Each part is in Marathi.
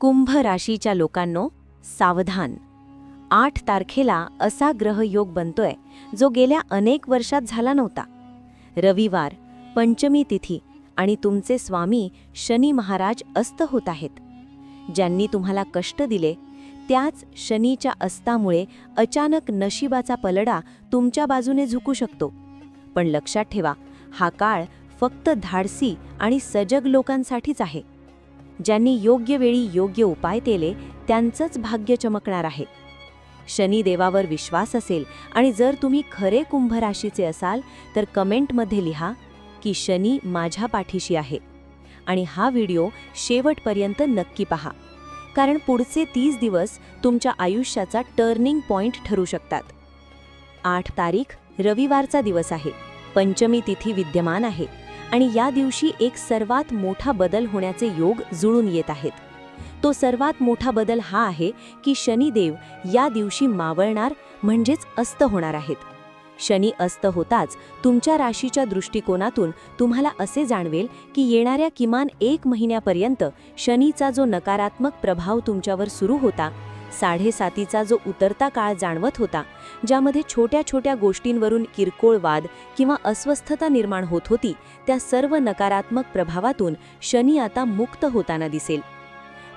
कुंभ राशीच्या लोकांनो, सावधान. 8 तारखेला असा ग्रहयोग बनतोय जो गेल्या अनेक वर्षात झाला नव्हता. रविवार, पंचमी तिथी आणि तुमचे स्वामी शनी महाराज अस्त होत आहेत. ज्यांनी तुम्हाला कष्ट दिले त्याच शनीच्या अस्तामुळे अचानक नशिबाचा पलडा तुमच्या बाजूने झुकू शकतो. पण लक्षात ठेवा, हा काळ फक्त धाडसी आणि सजग लोकांसाठीच आहे. ज्यांनी योग्य वेळी योग्य उपाय केले त्यांचंच भाग्य चमकणार आहे. शनिदेवावर विश्वास असेल आणि जर तुम्ही खरे कुंभ राशीचे असाल तर कमेंटमध्ये लिहा की शनी माझ्या पाठीशी आहे. आणि हा व्हिडिओ शेवटपर्यंत नक्की पहा, कारण पुढचे 30 दिवस तुमच्या आयुष्याचा टर्निंग पॉइंट ठरू शकतात. 8 तारीख रविवारचा दिवस आहे. पंचमी तिथी विद्यमान आहे आणि या दिवशी एक सर्वात मोठा बदल होण्याचे योग जुळून येत आहेत. तो सर्वात मोठा बदल हा आहे की शनिदेव या दिवशी मावळणार, म्हणजेच अस्त होणार आहेत. शनी अस्त होताच तुमच्या राशीच्या दृष्टिकोनातून तुम्हाला असे जाणवेल की येणाऱ्या किमान 1 महिन्यापर्यंत शनीचा जो नकारात्मक प्रभाव तुमच्यावर सुरू होता, 7.5चा जो उतरता काळ जाणवत होता, ज्यामध्ये छोट्या छोट्या गोष्टींवरून किरकोळ वाद किंवा अस्वस्थता निर्माण होत होती, त्या सर्व नकारात्मक प्रभावातून शनी आता मुक्त होताना दिसेल.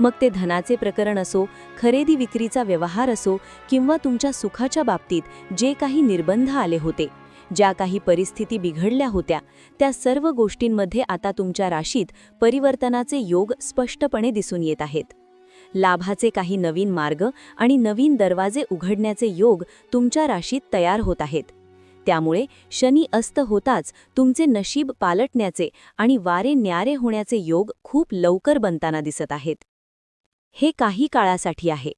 मग ते धनाचे प्रकरण असो, खरेदी विक्रीचा व्यवहार असो किंवा तुमच्या सुखाच्या बाबतीत जे काही निर्बंध आले होते, ज्या काही परिस्थिती बिघडल्या होत्या, त्या सर्व गोष्टींमध्ये आता तुमच्या राशीत परिवर्तनाचे योग स्पष्टपणे दिसून येत आहेत. लाभाचे काही नवीन मार्ग आणि नवीन दरवाजे उघडण्याचे योग तुमच्या राशीत तयार होत आहेत. त्यामुळे शनी अस्त होताच तुमचे नशीब पालटण्याचे आणि वारे न्यारे होण्याचे योग खूप लवकर बनताना दिसत आहेत. हे काही काळासाठी आहे.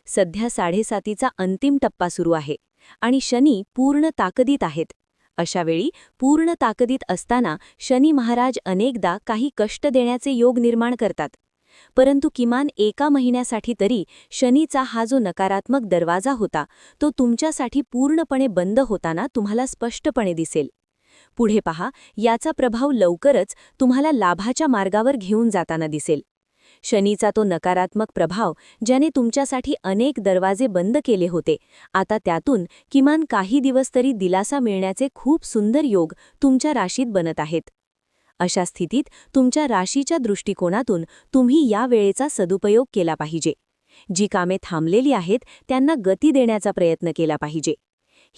सध्या 7.5चा अंतिम टप्पा सुरू आहे आणि शनी पूर्ण ताकदीत आहेत. अशा वेळी पूर्ण ताकदीत असताना शनी महाराज अनेकदा काही कष्ट देण्याचे योग निर्माण करतात. परंतु किमान 1 महिन्यासाठी तरी शनीचा हा जो नकारात्मक दरवाजा होता तो तुमच्यासाठी पूर्णपणे बंद होताना तुम्हाला स्पष्टपणे दिसेल. पुढे पहा, याचा प्रभाव लवकरच तुम्हाला लाभाच्या मार्गावर घेऊन जाताना दिसेल. शनीचा तो नकारात्मक प्रभाव ज्याने तुमच्यासाठी अनेक दरवाजे बंद केले होते, आता त्यातून किमान काही दिवस तरी दिलासा मिळण्याचे खूप सुंदर योग तुमच्या राशीत बनत आहेत. अशा स्थितीत तुमच्या राशीच्या दृष्टिकोनातून तुम्ही या वेळेचा सदुपयोग केला पाहिजे. जी कामे थांबलेली आहेत त्यांना गती देण्याचा प्रयत्न केला पाहिजे.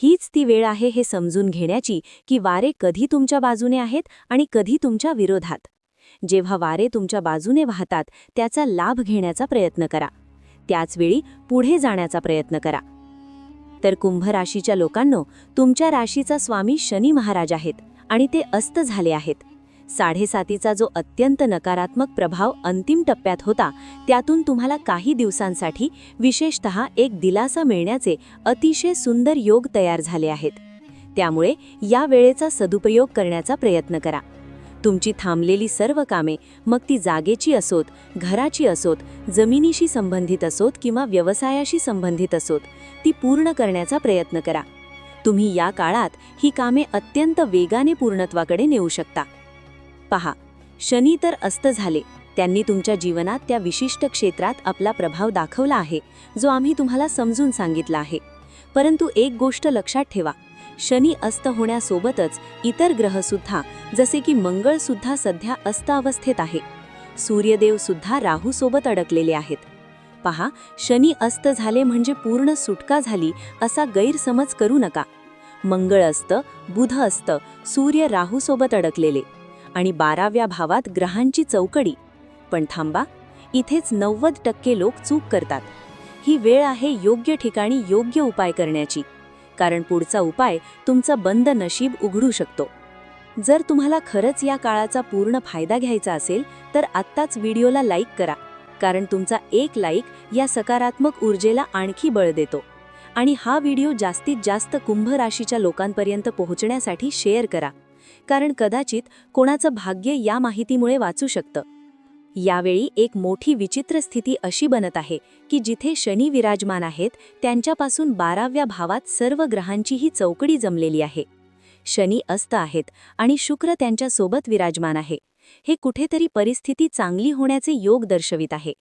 हीच ती वेळ आहे हे समजून घेण्याची की वारे कधी तुमच्या बाजूने आहेत आणि कधी तुमच्या विरोधात. जेव्हा वारे तुमच्या बाजूने वाहतात त्याचा लाभ घेण्याचा प्रयत्न करा. त्याचवेळी पुढे जाण्याचा प्रयत्न करा. तर कुंभ राशीच्या लोकांनो, तुमच्या राशीचा स्वामी शनी महाराज आहेत आणि ते अस्त झाले आहेत. 7.5चा जो अत्यंत नकारात्मक प्रभाव अंतिम टप्प्यात होता, त्यातून तुम्हाला काही दिवसांसाठी विशेषतः एक दिलासा मिळण्याचे अतिशय सुंदर योग तयार झाले आहेत. त्यामुळे या वेळेचा सदुपयोग करण्याचा प्रयत्न करा. तुमची थांबलेली सर्व कामे, मग ती जागेची असोत, घराची असोत, जमिनीशी संबंधित असोत किंवा व्यवसायाशी संबंधित असोत, ती पूर्ण करण्याचा प्रयत्न करा. तुम्ही या काळात ही कामे अत्यंत वेगाने पूर्णत्वाकडे नेऊ शकता. पहा, शनी तर अस्त झाले. त्यांनी तुमच्या जीवनात त्या विशिष्ट क्षेत्रात आपला प्रभाव दाखवला आहे जो आम्ही तुम्हाला समजून सांगितला आहे. परंतु एक गोष्ट लक्षात ठेवा, शनी अस्त होण्यासोबतच इतर ग्रहसुद्धा, जसे की मंगळ सुद्धा सध्या अस्त अवस्थेत आहे. सूर्यदेव सुद्धा राहूसोबत अडकलेले आहेत. पहा, शनी अस्त झाले म्हणजे पूर्ण सुटका झाली असा गैरसमज करू नका. मंगळ अस्त, बुध अस्त, सूर्य राहूसोबत अडकलेले आणि 12व्या भावात ग्रहांची चौकडी. पण थांबा, इथेच 90% लोक चूक करतात. ही वेळ आहे योग्य ठिकाणी योग्य उपाय करण्याची, कारण पुढचा उपाय तुमचं बंद नशीब उघडू शकतो. जर तुम्हाला खरंच या काळाचा पूर्ण फायदा घ्यायचा असेल तर आत्ताच व्हिडिओला लाईक करा, कारण तुमचा एक लाईक या सकारात्मक ऊर्जेला आणखी बळ देतो. आणि हा व्हिडिओ जास्तीत जास्त कुंभ राशीच्या लोकांपर्यंत पोहोचण्यासाठी शेअर करा, कारण कदाचित कोणाचं भाग्य या माहितीमुळे वाचू शकतं. यावेळी एक मोठी विचित्र स्थिती अशी बनत आहे की जिथे शनी विराजमान आहेत त्यांच्यापासून 12व्या भावात सर्व ग्रहांची ही चौकडी जमलेली आहे. शनी अस्त आहेत आणि शुक्र त्यांच्या सोबत विराजमान आहे. हे कुठेतरी परिस्थिती चांगली होण्याचे योग दर्शवित आहे.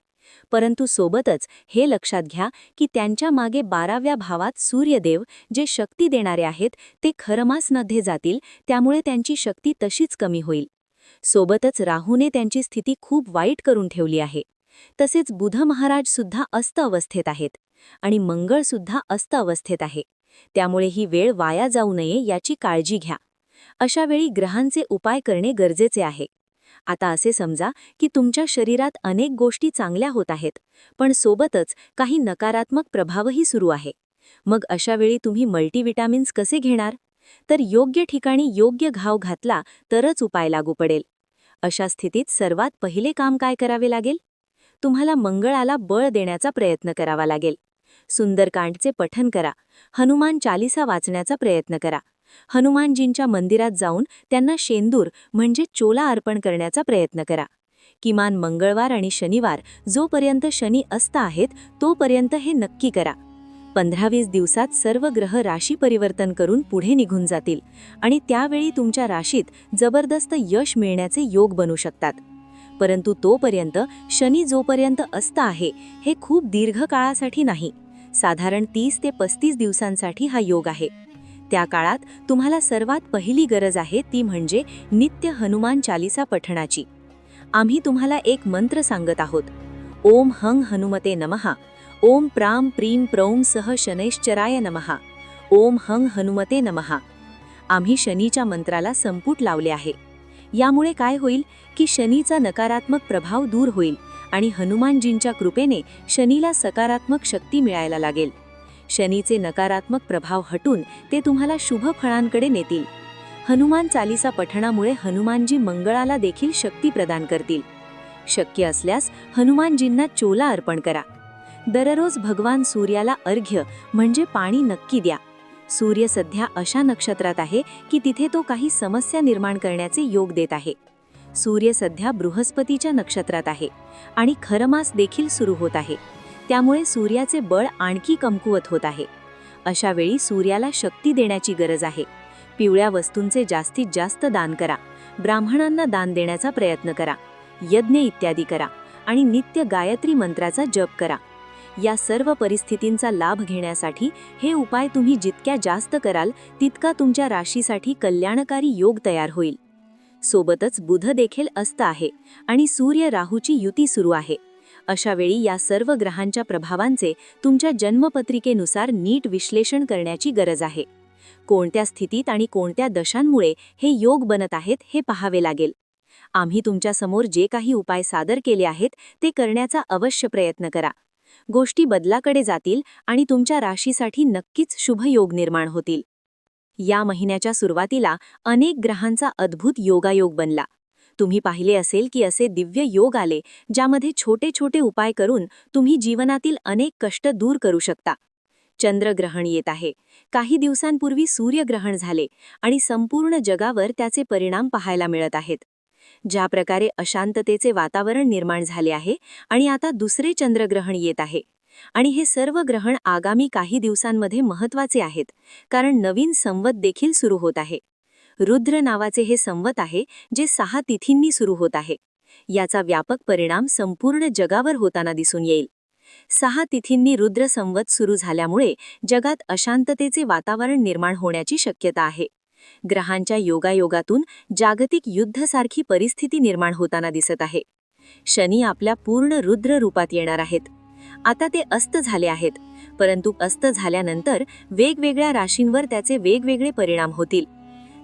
परंतु सोबतच हे लक्षात घ्या की त्यांच्या मागे 12व्या भावात सूर्यदेव जे शक्ती देणारे आहेत ते खरमासमध्ये जातील, त्यामुळे त्यांची शक्ती तशीच कमी होईल. सोबतच राहूने त्यांची स्थिती खूप वाईट करून ठेवली आहे. तसेच बुध महाराज सुद्धा अस्त अवस्थेत आहेत आणि मंगळ सुद्धा अस्त अवस्थेत आहे. त्यामुळे ही वेळ वाया जाऊ नये याची काळजी घ्या. अशा वेळी ग्रहांचे उपाय करणे गरजेचे आहे. आता असे समजा की तुमच्या शरीरात अनेक गोष्टी चांगल्या होत आहेत, पण सोबतच काही नकारात्मक प्रभावही सुरू आहे. मग अशा वेळी तुम्ही मल्टीविटामिन्स कसे घेणार? तर योग्य ठिकाणी योग्य घाव घातला तरच उपाय लागू पडेल. अशा स्थितीत सर्वात पहिले काम काय करावे लागेल? तुम्हाला मंगळाला बळ देण्याचा प्रयत्न करावा लागेल. सुंदरकांडचे पठन करा. हनुमान चालीसा वाचण्याचा प्रयत्न करा. हनुमानजींच्या मंदिरात जाऊन त्यांना शेंदूर म्हणजे चोला अर्पण करण्याचा प्रयत्न करा. किमान मंगळवार आणि शनिवार जोपर्यंत शनी अस्त आहेत तोपर्यंत हे नक्की करा. 15-20 दिवसात सर्व ग्रह राशी परिवर्तन करून पुढे निघून जातील आणि त्यावेळी तुमच्या राशीत जबरदस्त यश मिळण्याचे योग बनू शकतात. परंतु तोपर्यंत शनी जोपर्यंत अस्त आहे हे खूप दीर्घ काळासाठी नाही, साधारण 30 ते 35 दिवसांसाठी हा योग आहे. त्या काळात तुम्हाला सर्वात पहिली गरज आहे ती म्हणजे नित्य हनुमान चालीसा पठणाची. आम्ही तुम्हाला एक मंत्र सांगत आहोत. ओम हं हनुमते नमः. ओम प्राम प्रीम प्रौम सह शनैश्चराय नमः. ओम हं हनुमते नमः. आम्ही शनीच्या मंत्राला संपुट लावले आहे. यामुळे काय होईल की शनीचा नकारात्मक प्रभाव दूर होईल आणि हनुमानजींच्या कृपेने शनीला सकारात्मक शक्ती मिळायला लागेल. शनीचे नकारात्मक प्रभाव हटून ते तुम्हाला शुभ फळांकडे नेतील. हनुमान चालीसा पठणामुळे हनुमानजी मंगळाला देखील शक्ती प्रदान करतील. शक्य असल्यास हनुमानजींना चोला अर्पण करा. दररोज भगवान सूर्याला अर्घ्य म्हणजे पाणी नक्की द्या. सूर्य सध्या अशा नक्षत्रात आहे की तिथे तो काही समस्या निर्माण करण्याचे योग देत आहे. सूर्य सध्या बृहस्पतीच्या नक्षत्रात आहे आणि खरमास देखील सुरू होत आहे. त्यामुळे सूर्याचे बळ आणखी कमकुवत होत आहे. अशा वेळी सूर्याला शक्ती देण्याची गरज आहे. पिवळ्या वस्तूंचे जास्तीत जास्त दान करा. ब्राह्मणांना दान देण्याचा प्रयत्न करा. यज्ञ इत्यादी करा आणि नित्य गायत्री मंत्राचा जप करा. या सर्व परिस्थितींचा लाभ घेण्यासाठी हे उपाय तुम्ही जितक्या जास्त कराल तितका तुमच्या राशीसाठी कल्याणकारी योग तयार होईल. सोबतच बुध देखील अस्त आहे आणि सूर्य राहूची युती सुरू आहे. अशा वेळी या सर्व ग्रहांच्या प्रभावांचे तुमच्या जन्मपत्रिकेनुसार नीट विश्लेषण करण्याची गरज आहे. कोणत्या स्थितीत आणि कोणत्या दशांमुळे हे योग बनत आहेत हे पाहावे लागेल. आम्ही तुमच्यासमोर जे काही उपाय सादर केले आहेत ते करण्याचा अवश्य प्रयत्न करा. गोष्टी बदलाकडे जातील आणि तुमच्या राशीसाठी नक्कीच शुभ योग निर्माण होतील. या महिन्याच्या सुरुवातीला अनेक ग्रहांचा अद्भुत योगायोग बनला. तुम्ही पाहिले असेल की असे दिव्य योग आले ज्यामध्ये छोटे छोटे उपाय करून तुम्ही जीवनातील अनेक कष्ट दूर करू शकता. चंद्रग्रहण येत आहे. काही दिवसांपूर्वी सूर्यग्रहण झाले आणि संपूर्ण जगावर त्याचे परिणाम पाहायला मिळत आहेत. ज्या प्रकारे अशांततेचे वातावरण निर्माण झाले आहे आणि आता दुसरे चंद्रग्रहण येत आहे आणि हे सर्व ग्रहण आगामी काही दिवसांमध्ये महत्त्वाचे आहेत, कारण नवीन संवत देखील सुरू होत आहे. रुद्र नावाचे हे संवत आहे जे 6 तिथींनी सुरू होत आहे. याचा व्यापक परिणाम संपूर्ण जगावर होताना दिसून येईल. 6 तिथींनी रुद्र संवत सुरू झाल्यामुळे जगात अशांततेचे वातावरण निर्माण होण्याची शक्यता आहे. ग्रहांच्या योगायोगातून जागतिक युद्धासारखी परिस्थिती निर्माण होताना दिसत आहे. शनी आपल्या पूर्ण रुद्र रूपात येणार आहेत. आता ते अस्त झाले आहेत, परंतु अस्त झाल्यानंतर वेगवेगळ्या राशींवर त्याचे वेगवेगळे परिणाम होतील.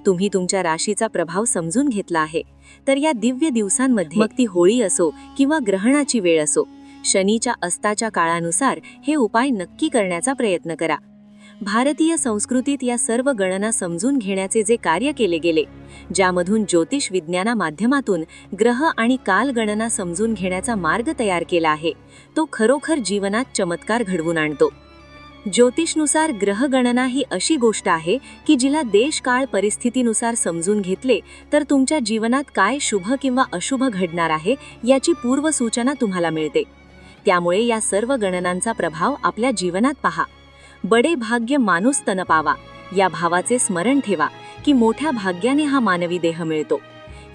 तुम्ही तुमच्या राशीचा प्रभाव समजून घेतला आहे, तर या दिव्य दिवसांमध्ये मग ती होळी असो किंवा ग्रहणाची वेळ असो, शनीच्या अस्ताच्या काळानुसार हे उपाय नक्की करण्याचा प्रयत्न करा. भारतीय संस्कृतीत या सर्व गणना समजून घेण्याचे जे कार्य केले गेले, ज्यामधून ज्योतिष विज्ञाना माध्यमातून ग्रह आणि काल गणना समजून घेण्याचा मार्ग तयार केला आहे, तो खरोखर जीवनात चमत्कार घडवून आणतो. ज्योतिषनुसार ग्रहगणना ही अशी गोष्ट आहे की जिला देश काळ परिस्थितीनुसार समजून घेतले तर तुमच्या जीवनात काय शुभ किंवा अशुभ घडणार आहे याची पूर्वसूचना तुम्हाला मिळते. त्यामुळे या सर्व गणनांचा प्रभाव आपल्या जीवनात पहा. बडे भाग्य माणूस तन पावा या भावाचे स्मरण ठेवा की मोठ्या भाग्याने हा मानवी देह मिळतो.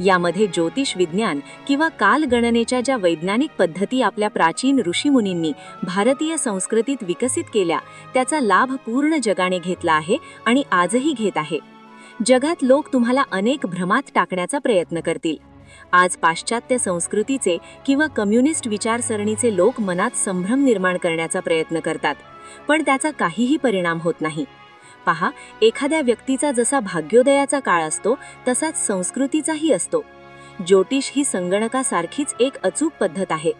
यामध्ये ज्योतिष विज्ञान किंवा कालगणनेच्या ज्या वैज्ञानिक पद्धती आपल्या प्राचीन ऋषीमुनींनी भारतीय संस्कृतीत विकसित केल्या त्याचा लाभ पूर्ण जगाने घेतला आहे आणि आजही घेत आहे. जगात लोक तुम्हाला अनेक भ्रमात टाकण्याचा प्रयत्न करतील. आज पाश्चात्य संस्कृतीचे किंवा कम्युनिस्ट विचारसरणीचे लोक मनात संभ्रम निर्माण करण्याचा प्रयत्न करतात, पण त्याचा काहीही परिणाम होत नाही. पहा, एखाद्या व्यक्तीचा जसा भाग्योदयाचा काळ असतो तसाच संस्कृतीचाही असतो. ज्योतिष ही संगणकासारखीच एक अचूक पद्धत आहे,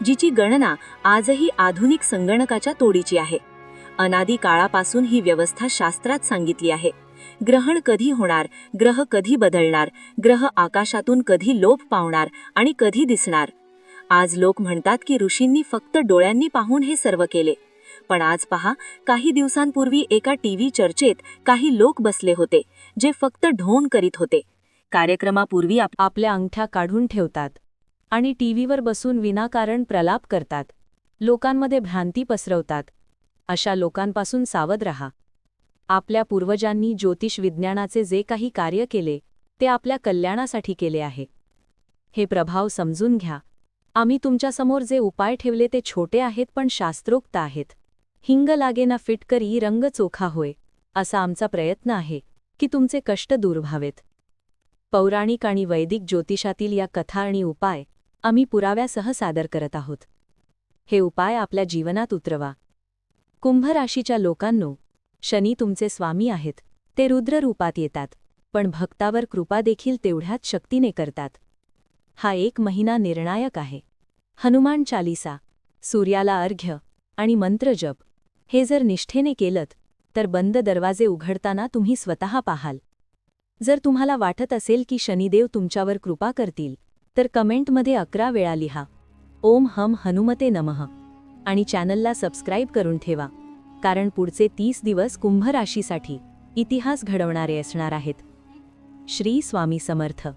जिची गणना आजही आधुनिक संगणकाच्या तोडीची आहे. अनादी काळापासून ही व्यवस्था शास्त्रात सांगितली आहे. ग्रहण कधी होणार, ग्रह कधी बदलणार, ग्रह आकाशातून कधी लोप पावणार आणि कधी दिसणार. आज लोक म्हणतात की ऋषींनी फक्त डोळ्यांनी पाहून हे सर्व केले. पण आज पहा, काही दिवसांपूर्वी एका टीव्ही चर्चेत काही लोक बसले होते जे फक्त ढोंग करीत होते. कार्यक्रमापूर्वी आपल्या अंगठ्या काढून ठेवतात आणि टीव्हीवर बसून विनाकारण प्रलाप करतात, लोकांमध्ये भ्रांती पसरवतात. अशा लोकांपासून सावध रहा. आपल्या पूर्वजांनी ज्योतिष विज्ञानाचे जे काही कार्य केले ते आपल्या कल्याणासाठी केले आहे. हे प्रभाव समजून घ्या. आम्ही तुमच्यासमोर जे उपाय ठेवले ते छोटे आहेत पण शास्त्रोक्त आहेत. हिंग लागे ना फिटकरी रंग चोखा होय, असा आमचा प्रयत्न आहे की तुमचे कष्ट दूर व्हावेत. पौराणिक आणि वैदिक ज्योतिषातील या कथा आणि उपाय आम्ही पुराव्यासह सादर करत आहोत. हे उपाय आपल्या जीवनात उतरवा. कुंभ राशीच्या लोकांनो, शनी तुमचे स्वामी आहेत. ते रुद्र रूपात येतात, पण भक्तावर कृपा देखील तेवढ्याच शक्तीने करतात. हा एक महिना निर्णायक आहे. हनुमान चालीसा, सूर्याला अर्घ्य आणि मंत्रजप हे जर निष्ठेने केलत तर बंद दरवाजे उघडताना तुम्ही स्वतः पाहाल. जर तुम्हाला वाटत असेल की शनिदेव तुमच्यावर कृपा करतील तर कमेंटमध्ये 11 वेळा लिहा ओम हम हनुमते नमः आणि चॅनलला सबस्क्राईब करून ठेवा, कारण पुढचे 30 दिवस कुंभ राशीसाठी इतिहास घडवणारे असणार आहेत. श्री स्वामी समर्थ.